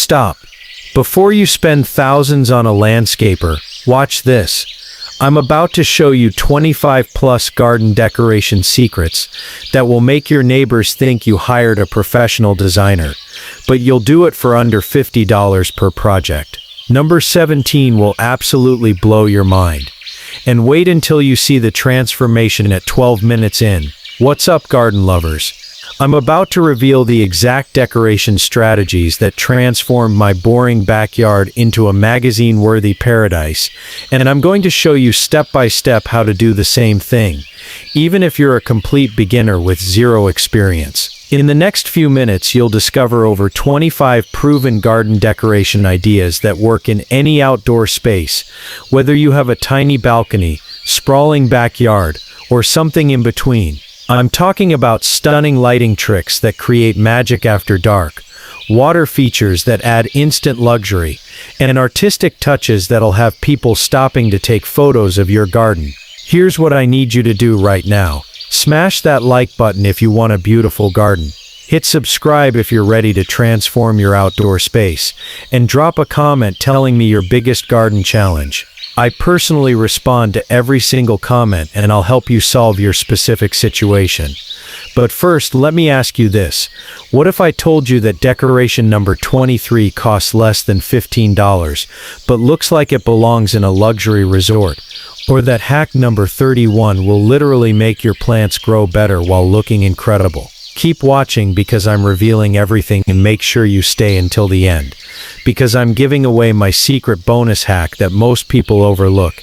stop. Before you spend thousands on a landscaper, watch this. I'm about to show you 25 plus garden decoration secrets that will make your neighbors think you hired a professional designer, but you'll do it for under $50 per project. Number 17 will absolutely blow your mind. And wait until you see the transformation at 12 minutes in. What's up, garden lovers? I'm about to reveal the exact decoration strategies that transformed my boring backyard into a magazine-worthy paradise, and I'm going to show you step by step how to do the same thing, even if you're a complete beginner with zero experience. In the next few minutes, you'll discover over 25 proven garden decoration ideas that work in any outdoor space, whether you have a tiny balcony, sprawling backyard, or something in between. I'm talking about stunning lighting tricks that create magic after dark, water features that add instant luxury, and artistic touches that'll have people stopping to take photos of your garden. Here's what I need you to do right now. Smash that like button if you want a beautiful garden. Hit subscribe if you're ready to transform your outdoor space, and drop a comment telling me your biggest garden challenge. I personally respond to every single comment, and I'll help you solve your specific situation. But first, let me ask you this. What if I told you that decoration number 23 costs less than $15, but looks like it belongs in a luxury resort? Or that hack number 31 will literally make your plants grow better while looking incredible? Keep watching because I'm revealing everything, and make sure you stay until the end, because I'm giving away my secret bonus hack that most people overlook.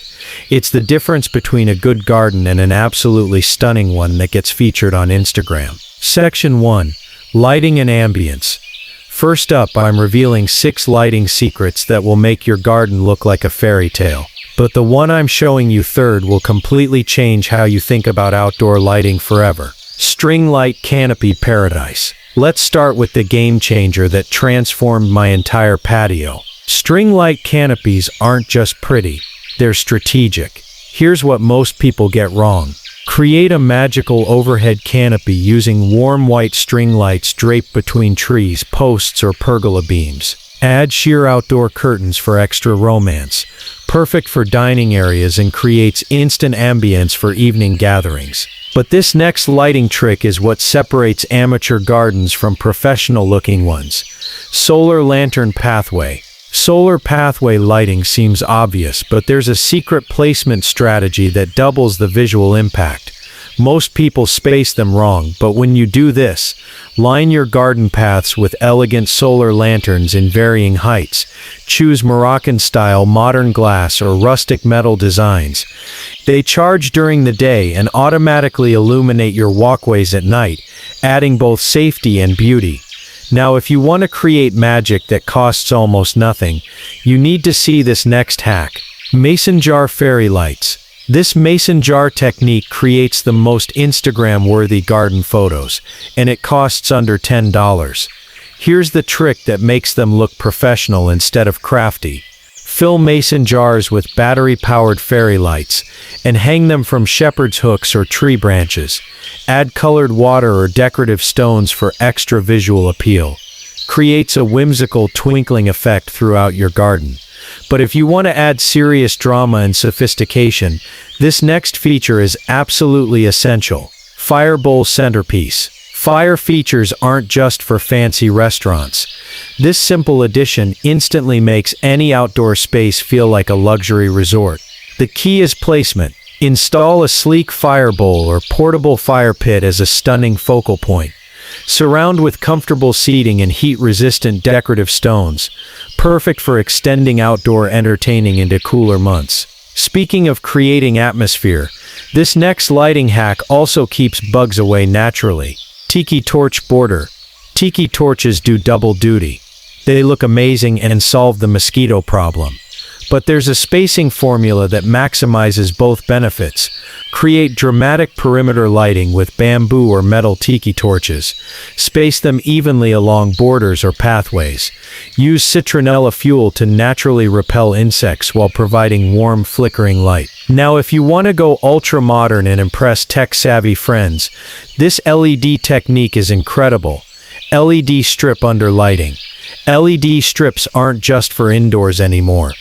It's the difference between a good garden and an absolutely stunning one that gets featured on Instagram. Section 1. Lighting and Ambience. First up, I'm revealing 6 lighting secrets that will make your garden look like a fairy tale. But the one I'm showing you third will completely change how you think about outdoor lighting forever. String light canopy paradise. Let's start with the game changer that transformed my entire patio. String light canopies aren't just pretty, they're strategic. Here's what most people get wrong. Create a magical overhead canopy using warm white string lights draped between trees, posts, or pergola beams. Add sheer outdoor curtains for extra romance. Perfect for dining areas and creates instant ambience for evening gatherings. But this next lighting trick is what separates amateur gardens from professional-looking ones. Solar lantern pathway. Solar pathway lighting seems obvious, but there's a secret placement strategy that doubles the visual impact. Most people space them wrong, but when you do this, line your garden paths with elegant solar lanterns in varying heights. Choose Moroccan-style modern glass or rustic metal designs. They charge during the day and automatically illuminate your walkways at night, adding both safety and beauty. Now, if you want to create magic that costs almost nothing, you need to see this next hack. Mason jar fairy lights. This mason jar technique creates the most Instagram-worthy garden photos, and it costs under $10. Here's the trick that makes them look professional instead of crafty. Fill mason jars with battery-powered fairy lights, and hang them from shepherd's hooks or tree branches. Add colored water or decorative stones for extra visual appeal. Creates a whimsical twinkling effect throughout your garden. But if you want to add serious drama and sophistication, this next feature is absolutely essential. Fire bowl centerpiece. Fire features aren't just for fancy restaurants. This simple addition instantly makes any outdoor space feel like a luxury resort. The key is placement. Install a sleek fire bowl or portable fire pit as a stunning focal point. Surround with comfortable seating and heat-resistant decorative stones, perfect for extending outdoor entertaining into cooler months. Speaking of creating atmosphere, this next lighting hack also keeps bugs away naturally. Tiki torch border. Tiki torches do double duty. They look amazing and solve the mosquito problem. But there's a spacing formula that maximizes both benefits. Create dramatic perimeter lighting with bamboo or metal tiki torches. Space them evenly along borders or pathways. Use citronella fuel to naturally repel insects while providing warm, flickering light. Now, if you want to go ultra-modern and impress tech-savvy friends, this LED technique is incredible. LED strip under lighting. LED strips aren't just for indoors anymore.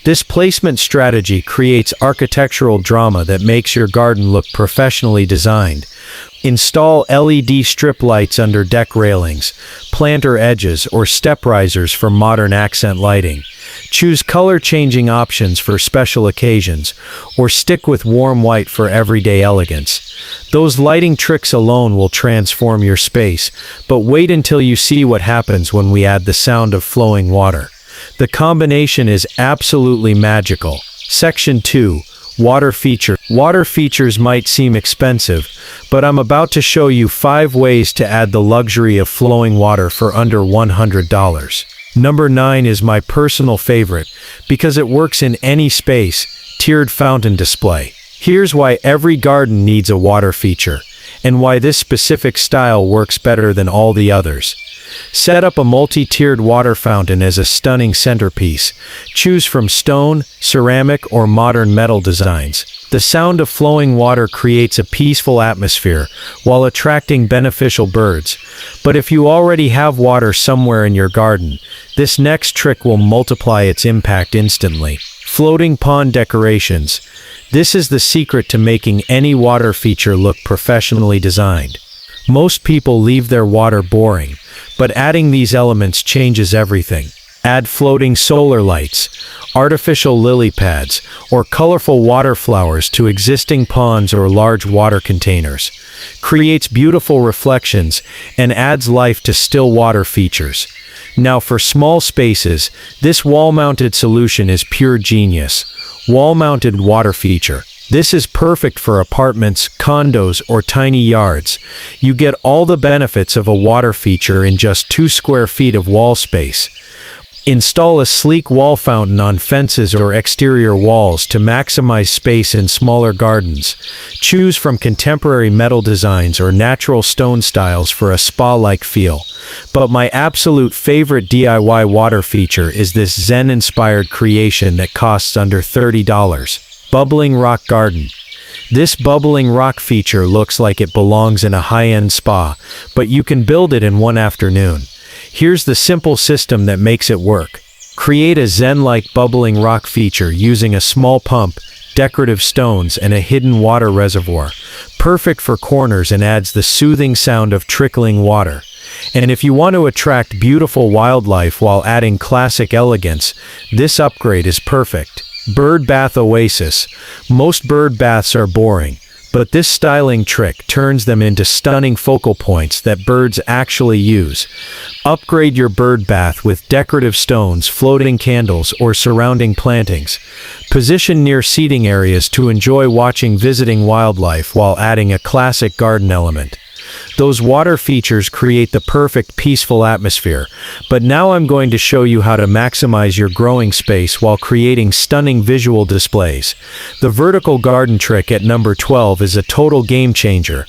This placement strategy creates architectural drama that makes your garden look professionally designed. Install LED strip lights under deck railings, planter edges, or step risers for modern accent lighting. Choose color-changing options for special occasions, or stick with warm white for everyday elegance. Those lighting tricks alone will transform your space, but wait until you see what happens when we add the sound of flowing water. The combination is absolutely magical. Section 2. Water feature. Water features might seem expensive, but I'm about to show you 5 ways to add the luxury of flowing water for under $100. Number 9 is my personal favorite, because it works in any space: tiered fountain display. Here's why every garden needs a water feature, and why this specific style works better than all the others. Set up a multi-tiered water fountain as a stunning centerpiece. Choose from stone, ceramic, or modern metal designs. The sound of flowing water creates a peaceful atmosphere while attracting beneficial birds. But if you already have water somewhere in your garden, this next trick will multiply its impact instantly. Floating pond decorations. This is the secret to making any water feature look professionally designed. Most people leave their water boring, but adding these elements changes everything. Add floating solar lights, artificial lily pads, or colorful water flowers to existing ponds or large water containers. Creates beautiful reflections and adds life to still water features. Now for small spaces, this wall-mounted solution is pure genius. Wall-mounted water feature. This is perfect for apartments, condos, or tiny yards. You get all the benefits of a water feature in just 2 square feet of wall space. Install a sleek wall fountain on fences or exterior walls to maximize space in smaller gardens. Choose from contemporary metal designs or natural stone styles for a spa-like feel. But my absolute favorite DIY water feature is this Zen-inspired creation that costs under $30. Bubbling rock garden. This bubbling rock feature looks like it belongs in a high-end spa, but you can build it in one afternoon. Here's the simple system that makes it work. Create a Zen-like bubbling rock feature using a small pump, decorative stones, and a hidden water reservoir. Perfect for corners and adds the soothing sound of trickling water. And if you want to attract beautiful wildlife while adding classic elegance, this upgrade is perfect. Bird bath oasis. Most bird baths are boring, but this styling trick turns them into stunning focal points that birds actually use. Upgrade your bird bath with decorative stones, floating candles, or surrounding plantings. Position near seating areas to enjoy watching visiting wildlife while adding a classic garden element. Those water features create the perfect peaceful atmosphere, but now I'm going to show you how to maximize your growing space while creating stunning visual displays. The vertical garden trick at number 12 is a total game changer.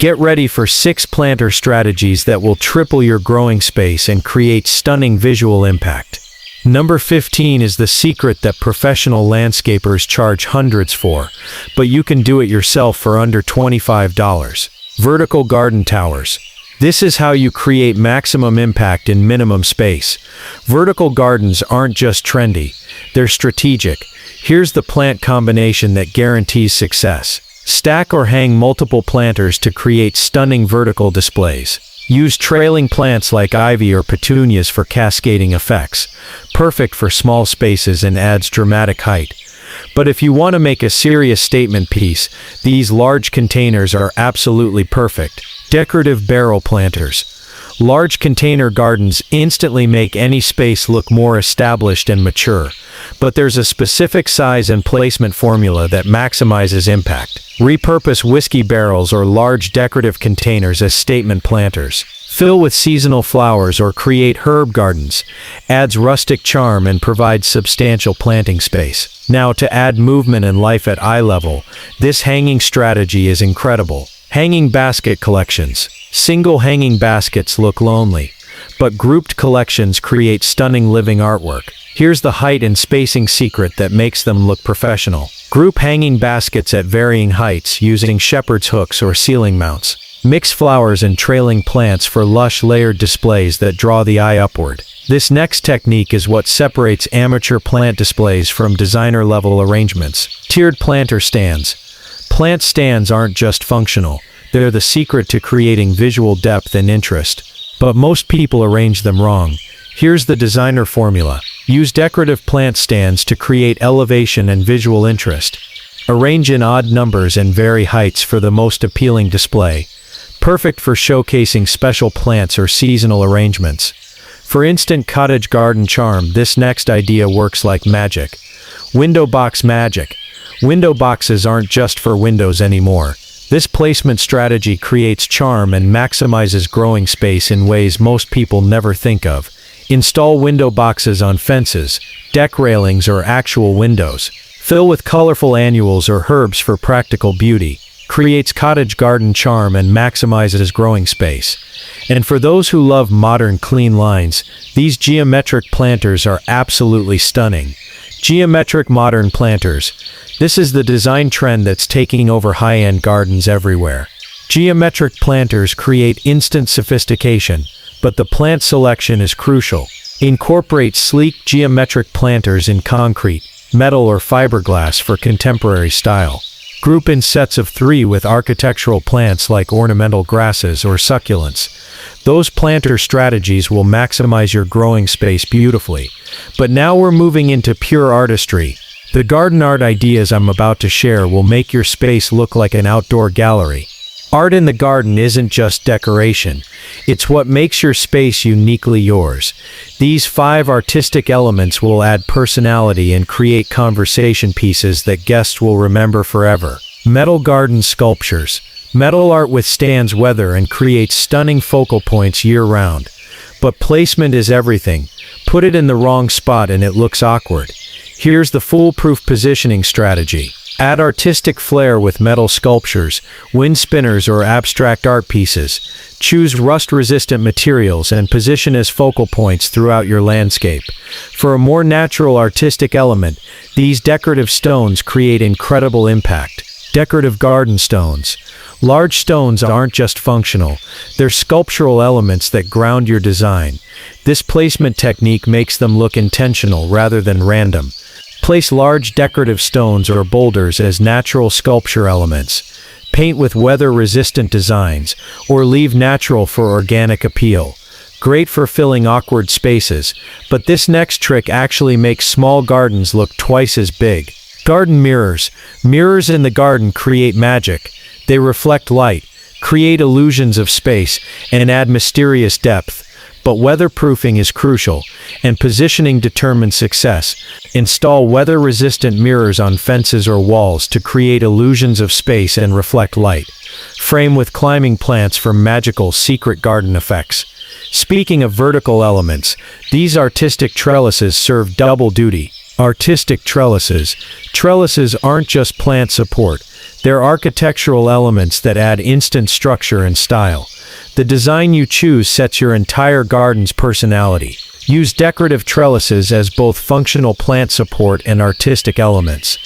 Get ready for 6 planter strategies that will triple your growing space and create stunning visual impact. Number 15 is the secret that professional landscapers charge hundreds for, but you can do it yourself for under $25. Vertical garden towers. This is how you create maximum impact in minimum space. Vertical gardens aren't just trendy, they're strategic. Here's the plant combination that guarantees success. Stack or hang multiple planters to create stunning vertical displays. Use trailing plants like ivy or petunias for cascading effects. Perfect for small spaces and adds dramatic height. But if you want to make a serious statement piece, these large containers are absolutely perfect. Decorative barrel planters. Large container gardens instantly make any space look more established and mature, but there's a specific size and placement formula that maximizes impact. Repurpose whiskey barrels or large decorative containers as statement planters. Fill with seasonal flowers or create herb gardens. Adds rustic charm and provides substantial planting space. Now to add movement and life at eye level, this hanging strategy is incredible. Hanging basket collections. Single hanging baskets look lonely, but grouped collections create stunning living artwork. Here's the height and spacing secret that makes them look professional. Group hanging baskets at varying heights using shepherd's hooks or ceiling mounts. Mix flowers and trailing plants for lush layered displays that draw the eye upward. This next technique is what separates amateur plant displays from designer-level arrangements. Tiered planter stands. Plant stands aren't just functional, they're the secret to creating visual depth and interest. But most people arrange them wrong. Here's the designer formula. Use decorative plant stands to create elevation and visual interest. Arrange in odd numbers and vary heights for the most appealing display. Perfect for showcasing special plants or seasonal arrangements. For instant cottage garden charm, this next idea works like magic. Window box magic. Window boxes aren't just for windows anymore. This placement strategy creates charm and maximizes growing space in ways most people never think of. Install window boxes on fences, deck railings, or actual windows. Fill with colorful annuals or herbs for practical beauty. Creates cottage garden charm and maximizes growing space. And for those who love modern clean lines, these geometric planters are absolutely stunning. Geometric modern planters. This is the design trend that's taking over high-end gardens everywhere. Geometric planters create instant sophistication, but the plant selection is crucial. Incorporate sleek geometric planters in concrete, metal, or fiberglass for contemporary style. Group in sets of 3 with architectural plants like ornamental grasses or succulents. Those planter strategies will maximize your growing space beautifully. But now we're moving into pure artistry. The garden art ideas I'm about to share will make your space look like an outdoor gallery. Art in the garden isn't just decoration. It's what makes your space uniquely yours. These 5 artistic elements will add personality and create conversation pieces that guests will remember forever. Metal garden sculptures. Metal art withstands weather and creates stunning focal points year-round. But placement is everything. Put it in the wrong spot and it looks awkward. Here's the foolproof positioning strategy. Add artistic flair with metal sculptures, wind spinners, or abstract art pieces. Choose rust-resistant materials and position as focal points throughout your landscape. For a more natural artistic element, these decorative stones create incredible impact. Decorative garden stones. Large stones aren't just functional, they're sculptural elements that ground your design. This placement technique makes them look intentional rather than random. Place large decorative stones or boulders as natural sculpture elements. Paint with weather-resistant designs, or leave natural for organic appeal. Great for filling awkward spaces, but this next trick actually makes small gardens look twice as big. Garden mirrors. Mirrors in the garden create magic. They reflect light, create illusions of space, and add mysterious depth. But weatherproofing is crucial, and positioning determines success. Install weather-resistant mirrors on fences or walls to create illusions of space and reflect light. Frame with climbing plants for magical secret garden effects. Speaking of vertical elements, these artistic trellises serve double duty. Artistic trellises. Trellises aren't just plant support. They're architectural elements that add instant structure and style. The design you choose sets your entire garden's personality. Use decorative trellises as both functional plant support and artistic elements.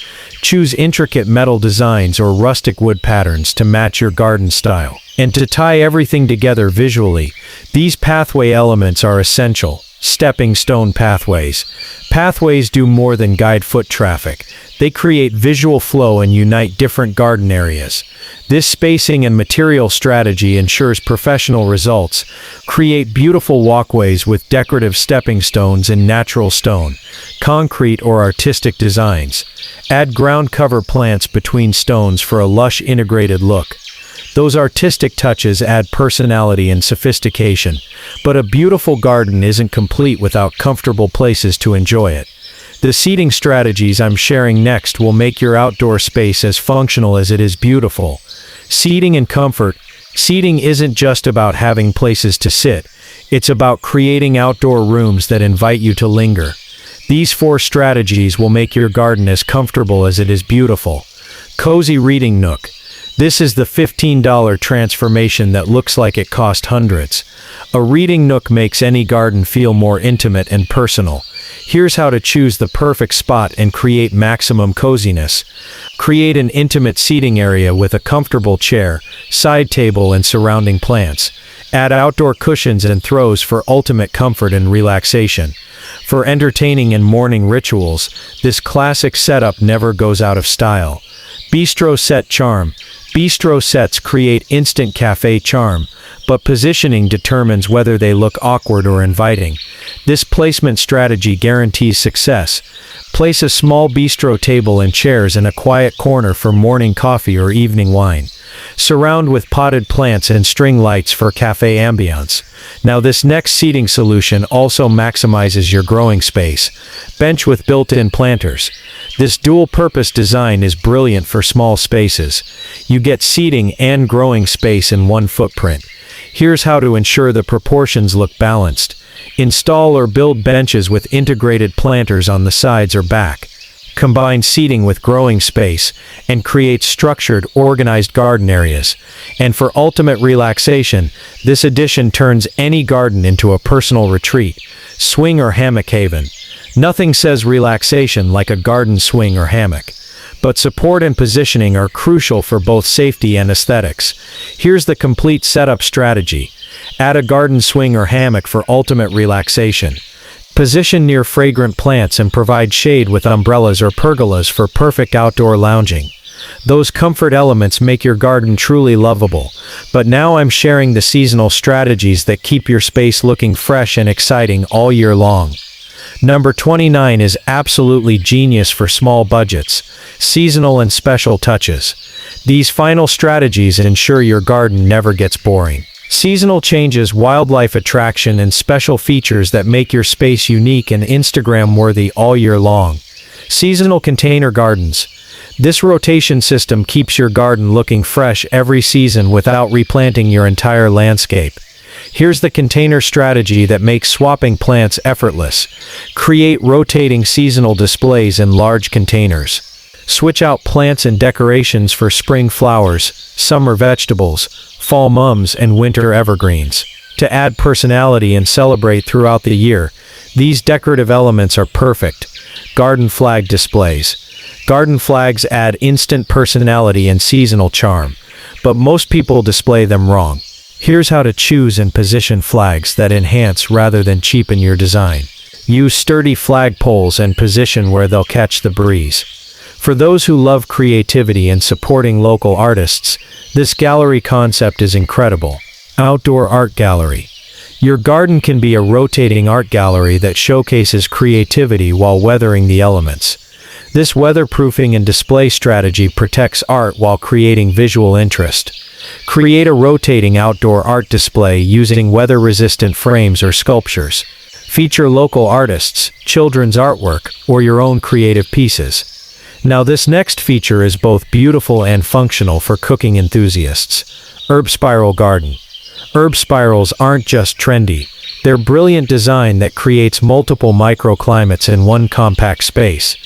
Choose intricate metal designs or rustic wood patterns to match your garden style. And to tie everything together visually, these pathway elements are essential. Stepping stone pathways. Pathways do more than guide foot traffic. They create visual flow and unite different garden areas. This spacing and material strategy ensures professional results. Create beautiful walkways with decorative stepping stones in natural stone, concrete, or artistic designs. Add ground cover plants between stones for a lush integrated look. Those artistic touches add personality and sophistication, but a beautiful garden isn't complete without comfortable places to enjoy it. The seating strategies I'm sharing next will make your outdoor space as functional as it is beautiful. Seating and comfort. Seating isn't just about having places to sit. It's about creating outdoor rooms that invite you to linger. These 4 strategies will make your garden as comfortable as it is beautiful. Cozy reading nook. This is the $15 transformation that looks like it cost hundreds. A reading nook makes any garden feel more intimate and personal. Here's how to choose the perfect spot and create maximum coziness. Create an intimate seating area with a comfortable chair, side table, and surrounding plants. Add outdoor cushions and throws for ultimate comfort and relaxation. For entertaining and morning rituals, this classic setup never goes out of style. Bistro set charm. Bistro sets create instant cafe charm, but positioning determines whether they look awkward or inviting. This placement strategy guarantees success. Place a small bistro table and chairs in a quiet corner for morning coffee or evening wine. Surround with potted plants and string lights for cafe ambiance. Now this next seating solution also maximizes your growing space. Bench with built-in planters. This dual-purpose design is brilliant for small spaces. You get seating and growing space in one footprint. Here's how to ensure the proportions look balanced. Install or build benches with integrated planters on the sides or back. Combine seating with growing space, and create structured, organized garden areas. And for ultimate relaxation, this addition turns any garden into a personal retreat, swing or hammock haven. Nothing says relaxation like a garden swing or hammock. But support and positioning are crucial for both safety and aesthetics. Here's the complete setup strategy. Add a garden swing or hammock for ultimate relaxation. Position near fragrant plants and provide shade with umbrellas or pergolas for perfect outdoor lounging. Those comfort elements make your garden truly lovable. But now I'm sharing the seasonal strategies that keep your space looking fresh and exciting all year long. Number 29 is absolutely genius for small budgets. Seasonal and special touches. These final strategies ensure your garden never gets boring. Seasonal changes, wildlife attraction, and special features that make your space unique and Instagram-worthy all year long. Seasonal container gardens. This rotation system keeps your garden looking fresh every season without replanting your entire landscape. Here's the container strategy that makes swapping plants effortless. Create rotating seasonal displays in large containers. Switch out plants and decorations for spring flowers, summer vegetables, fall mums, and winter evergreens. To add personality and celebrate throughout the year, these decorative elements are perfect. Garden flag displays. Garden flags add instant personality and seasonal charm, but most people display them wrong. Here's how to choose and position flags that enhance rather than cheapen your design. Use sturdy flag poles and position where they'll catch the breeze. For those who love creativity and supporting local artists, this gallery concept is incredible. Outdoor art gallery. Your garden can be a rotating art gallery that showcases creativity while weathering the elements. This weatherproofing and display strategy protects art while creating visual interest. Create a rotating outdoor art display using weather-resistant frames or sculptures. Feature local artists, children's artwork, or your own creative pieces. Now this next feature is both beautiful and functional for cooking enthusiasts. Herb spiral garden. Herb spirals aren't just trendy. They're brilliant design that creates multiple microclimates in one compact space.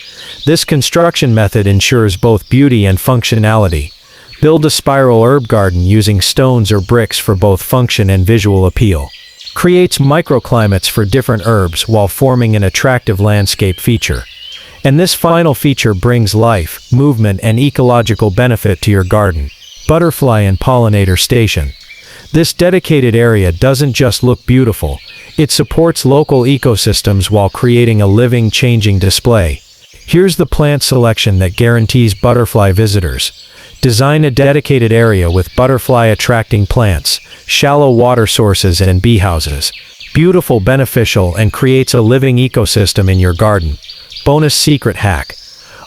This construction method ensures both beauty and functionality. Build a spiral herb garden using stones or bricks for both function and visual appeal. Creates microclimates for different herbs while forming an attractive landscape feature. And this final feature brings life, movement, and ecological benefit to your garden. Butterfly and pollinator station. This dedicated area doesn't just look beautiful, it supports local ecosystems while creating a living, changing display. Here's the plant selection that guarantees butterfly visitors. Design a dedicated area with butterfly-attracting plants, shallow water sources, and bee houses. Beautiful, beneficial, and creates a living ecosystem in your garden. Bonus secret hack.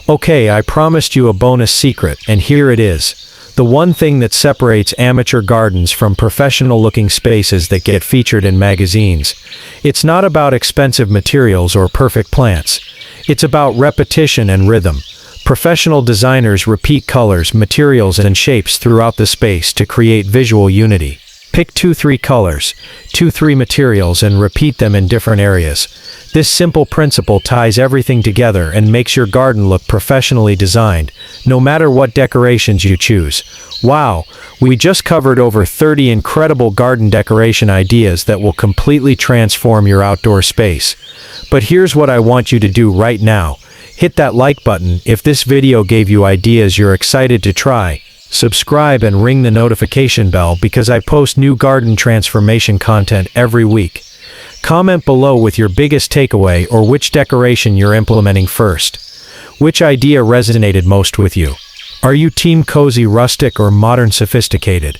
Okay, I promised you a bonus secret, and here it is. The one thing that separates amateur gardens from professional-looking spaces that get featured in magazines. It's not about expensive materials or perfect plants. It's about repetition and rhythm. Professional designers repeat colors, materials, and shapes throughout the space to create visual unity. Pick 2-3 colors, 2-3 materials, and repeat them in different areas. This simple principle ties everything together and makes your garden look professionally designed, no matter what decorations you choose. Wow, we just covered over 30 incredible garden decoration ideas that will completely transform your outdoor space. But here's what I want you to do right now. Hit that like button if this video gave you ideas you're excited to try. Subscribe and ring the notification bell because I post new garden transformation content every week. Comment below with your biggest takeaway or which decoration you're implementing first. Which idea resonated most with you? Are you team cozy rustic or modern sophisticated?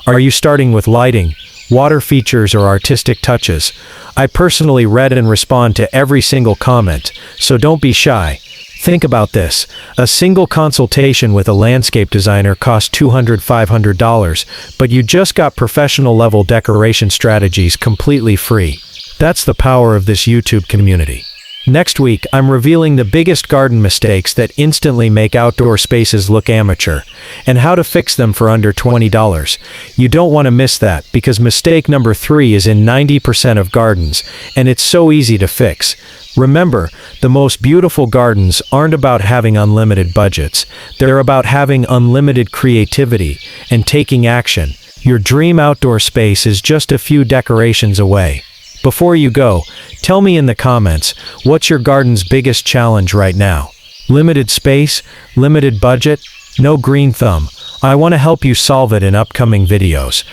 Are you starting with lighting, water features, or artistic touches? I personally read and respond to every single comment, so don't be shy. Think about this. A single consultation with a landscape designer costs $200–500, but you just got professional level decoration strategies completely free. That's the power of this YouTube community. Next week, I'm revealing the biggest garden mistakes that instantly make outdoor spaces look amateur, and how to fix them for under $20. You don't want to miss that, because mistake number 3 is in 90% of gardens, and it's so easy to fix. Remember, the most beautiful gardens aren't about having unlimited budgets. They're about having unlimited creativity and taking action. Your dream outdoor space is just a few decorations away. Before you go, tell me in the comments, what's your garden's biggest challenge right now? Limited space? Limited budget? No green thumb? I want to help you solve it in upcoming videos.